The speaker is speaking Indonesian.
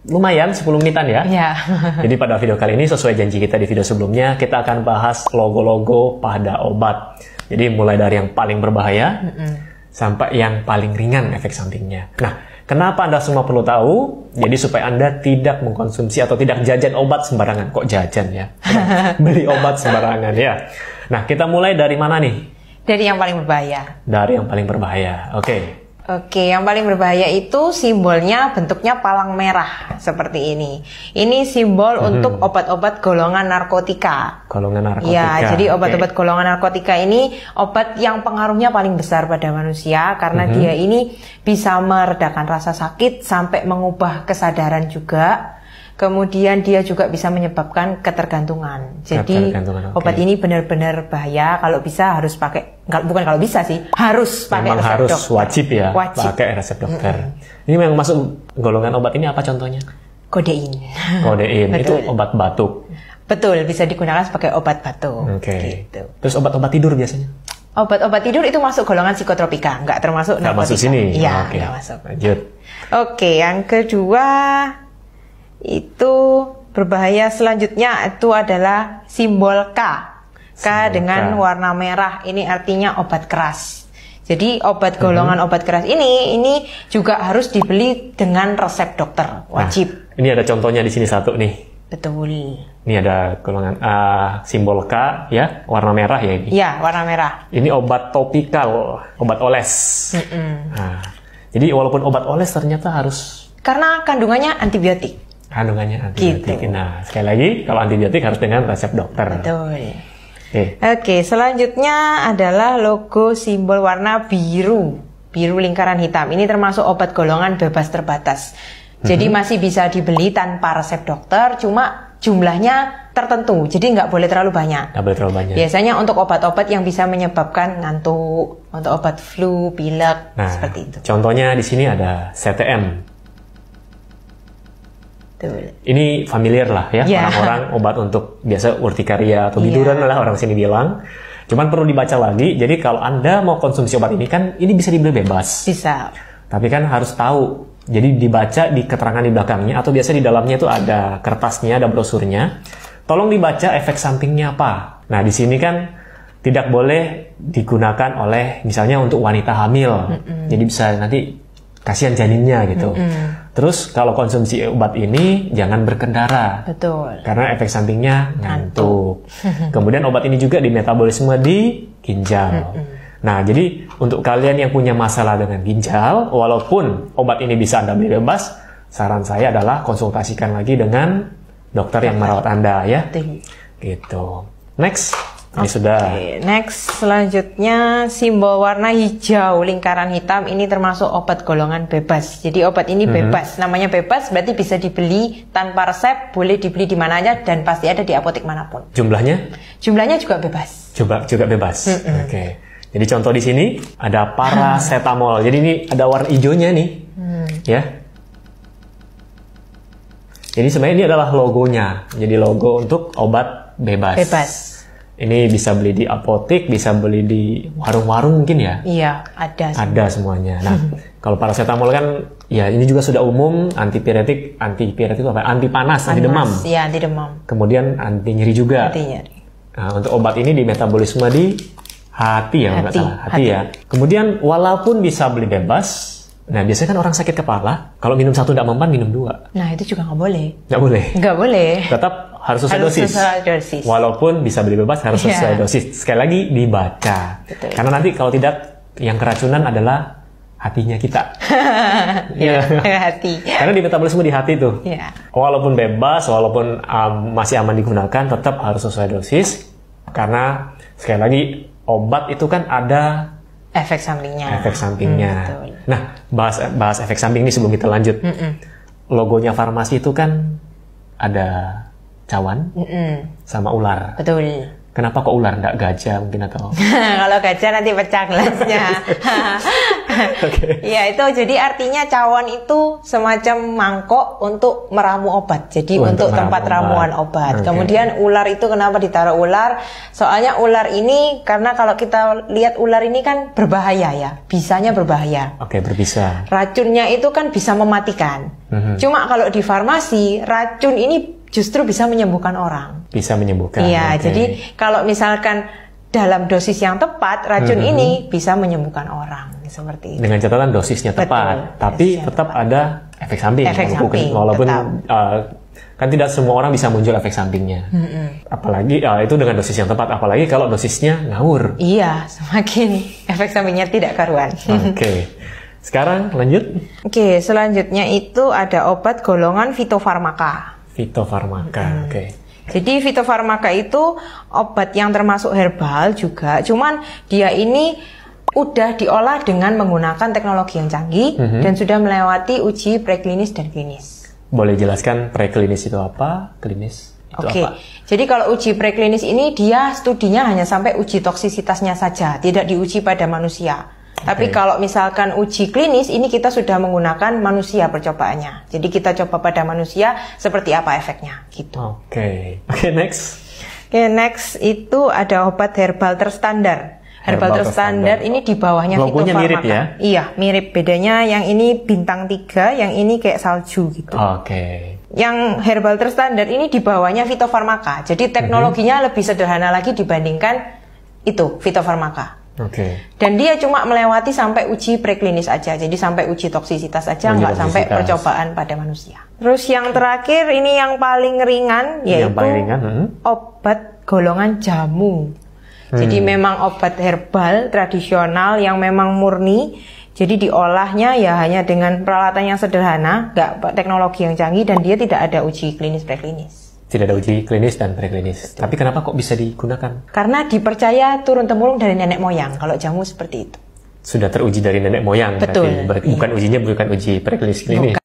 lumayan 10 menitan ya. Iya. Jadi pada video kali ini sesuai janji kita di video sebelumnya, kita akan bahas logo-logo pada obat. Jadi mulai dari yang paling berbahaya sampai yang paling ringan efek sampingnya. Nah, kenapa Anda semua perlu tahu? Jadi supaya Anda tidak mengkonsumsi atau tidak jajan obat sembarangan. Kok jajan ya? Beli obat sembarangan ya. Nah, kita mulai dari mana nih? Dari yang paling berbahaya. Dari yang paling berbahaya. Oke, yang paling berbahaya itu simbolnya bentuknya palang merah seperti ini. Ini simbol untuk obat-obat golongan narkotika. Golongan narkotika. Ya, jadi obat-obat golongan narkotika ini obat yang pengaruhnya paling besar pada manusia karena dia ini bisa meredakan rasa sakit sampai mengubah kesadaran juga. Kemudian dia juga bisa menyebabkan ketergantungan. Jadi obat ini benar-benar bahaya. Kalau bisa harus pakai, bukan kalau bisa sih, harus pakai resep harus dokter. Wajib ya, pakai resep dokter. Ini yang masuk golongan obat ini apa contohnya? Kodein. Kodein itu obat batuk. Betul, bisa digunakan sebagai obat batuk. Gitu. Terus obat-obat tidur biasanya? Obat-obat tidur itu masuk golongan psikotropika, nggak termasuk narkotika. Nggak masuk sini? Iya, nggak masuk. Lanjut. Oke, yang kedua itu berbahaya selanjutnya itu adalah simbol K. K dengan warna merah, ini artinya obat keras. Jadi obat golongan obat keras ini juga harus dibeli dengan resep dokter, wajib. Nah, ini ada contohnya di sini satu nih. Betul. Ini ada golongan simbol K ya, warna merah ya ini. Iya, warna merah. Ini obat topikal, obat oles. Nah, jadi walaupun obat oles ternyata harus karena kandungannya antibiotik. Kandungannya antibiotik. Gitu. Nah, sekali lagi kalau antibiotik harus dengan resep dokter. Betul. Oke, selanjutnya adalah logo simbol warna biru. Biru lingkaran hitam. Ini termasuk obat golongan bebas terbatas. Jadi masih bisa dibeli tanpa resep dokter, cuma jumlahnya tertentu. Jadi nggak boleh terlalu banyak. Nggak boleh terlalu banyak. Biasanya untuk obat-obat yang bisa menyebabkan ngantuk, untuk obat flu, pilek, seperti itu. Contohnya di sini ada CTM. Ini familiar lah ya, orang-orang obat untuk biasa urtikaria atau biduran lah orang sini bilang. Cuman perlu dibaca lagi, jadi kalau Anda mau konsumsi obat ini kan ini bisa dibeli bebas. Bisa. Tapi kan harus tahu, jadi dibaca di keterangan di belakangnya atau biasa di dalamnya itu ada kertasnya, ada brosurnya. Tolong dibaca efek sampingnya apa. Nah di sini kan tidak boleh digunakan oleh misalnya untuk wanita hamil. Jadi bisa nanti kasihan janinnya gitu. Terus kalau konsumsi obat ini jangan berkendara. Betul. Karena efek sampingnya ngantuk. Kemudian obat ini juga di metabolisme di ginjal. Nah, jadi untuk kalian yang punya masalah dengan ginjal, walaupun obat ini bisa Anda beli bebas, saran saya adalah konsultasikan lagi dengan dokter yang merawat Anda ya. Gitu. Next. Ini sudah. Next, selanjutnya simbol warna hijau lingkaran hitam ini termasuk obat golongan bebas. Jadi obat ini bebas, namanya bebas berarti bisa dibeli tanpa resep, boleh dibeli di mana aja dan pasti ada di apotek manapun. Jumlahnya? Jumlahnya juga bebas. Juga bebas. Oke. Jadi contoh di sini ada paracetamol. Jadi ini ada warna hijaunya nih, ya. Jadi sebenarnya ini adalah logonya. Jadi logo untuk obat bebas. Ini bisa beli di apotek, bisa beli di warung-warung mungkin ya? Iya, ada. Ada semuanya. Nah, kalau paracetamol kan, ya ini juga sudah umum, antipiretik itu apa? Anti panas, anti demam. Iya, anti demam. Kemudian anti nyeri juga. Anti nyeri. Nah, untuk obat ini di metabolisme di hati ya, nggak salah. Hati ya. Kemudian walaupun bisa beli bebas, nah biasanya kan orang sakit kepala, kalau minum satu tidak mempan, minum dua. Nah, itu juga nggak boleh. Nggak boleh? Nggak boleh. Tetap harus sesuai dosis. Walaupun bisa beli bebas harus sesuai dosis. Sekali lagi dibaca. Betul. Karena nanti kalau tidak yang keracunan adalah hatinya kita. Hati. Karena di metabolisme di hati tuh. Walaupun bebas, walaupun masih aman digunakan, tetap harus sesuai dosis. Karena sekali lagi obat itu kan ada efek sampingnya. Nah, bahas efek samping ini sebelum kita lanjut. Logonya farmasi itu kan ada cawan sama ular. Betul. Kenapa kok ular, nggak gajah mungkin atau? Kalau gajah nanti pecah gelasnya. Oke. Ya itu jadi artinya cawan itu semacam mangkok untuk meramu obat. Jadi untuk tempat ramuan obat. Okay. Kemudian ular itu kenapa ditaruh ular? Soalnya ular ini karena kalau kita lihat ular ini kan berbahaya ya, bisanya berbahaya. Oke, berbisa. Racunnya itu kan bisa mematikan. Cuma kalau di farmasi racun ini justru bisa menyembuhkan orang. Bisa menyembuhkan. Iya, jadi kalau misalkan dalam dosis yang tepat, racun ini bisa menyembuhkan orang, seperti itu. Dengan catatan dosisnya tepat, tapi tetap ada efek samping. Walaupun kan tidak semua orang bisa muncul efek sampingnya. Apalagi itu dengan dosis yang tepat, apalagi kalau dosisnya ngawur. Iya, semakin efek sampingnya tidak karuan. Oke. Sekarang lanjut. Oke, selanjutnya itu ada obat golongan fitofarmaka. Fitofarmaka, oke. Jadi fitofarmaka itu obat yang termasuk herbal juga, cuman dia ini udah diolah dengan menggunakan teknologi yang canggih dan sudah melewati uji preklinis dan klinis. Boleh jelaskan preklinis itu apa? Klinis itu apa? Jadi kalau uji preklinis ini dia studinya hanya sampai uji toksisitasnya saja, tidak diuji pada manusia. Tapi kalau misalkan uji klinis ini kita sudah menggunakan manusia percobaannya. Jadi kita coba pada manusia seperti apa efeknya gitu. Oke, next. Next itu ada obat herbal terstandar. Herbal terstandar ini di bawahnya logonya fitofarmaka. Mirip ya? Iya, mirip. Bedanya yang ini bintang 3, yang ini kayak salju gitu. Yang herbal terstandar ini di bawahnya fitofarmaka. Jadi teknologinya lebih sederhana lagi dibandingkan itu fitofarmaka. Dan dia cuma melewati sampai uji preklinis aja, jadi sampai uji toksisitas aja, nggak sampai percobaan pada manusia. Terus yang terakhir ini yang paling ringan, yaitu obat golongan jamu. Jadi memang obat herbal tradisional yang memang murni, jadi diolahnya ya hanya dengan peralatan yang sederhana, nggak teknologi yang canggih, dan dia tidak ada uji klinis preklinis. Tidak ada uji klinis dan preklinis. Tapi kenapa kok bisa digunakan? Karena dipercaya turun-temurun dari nenek moyang. Kalau jamu seperti itu. Sudah teruji dari nenek moyang. Betul. Bukan ujinya bukan uji preklinis klinis.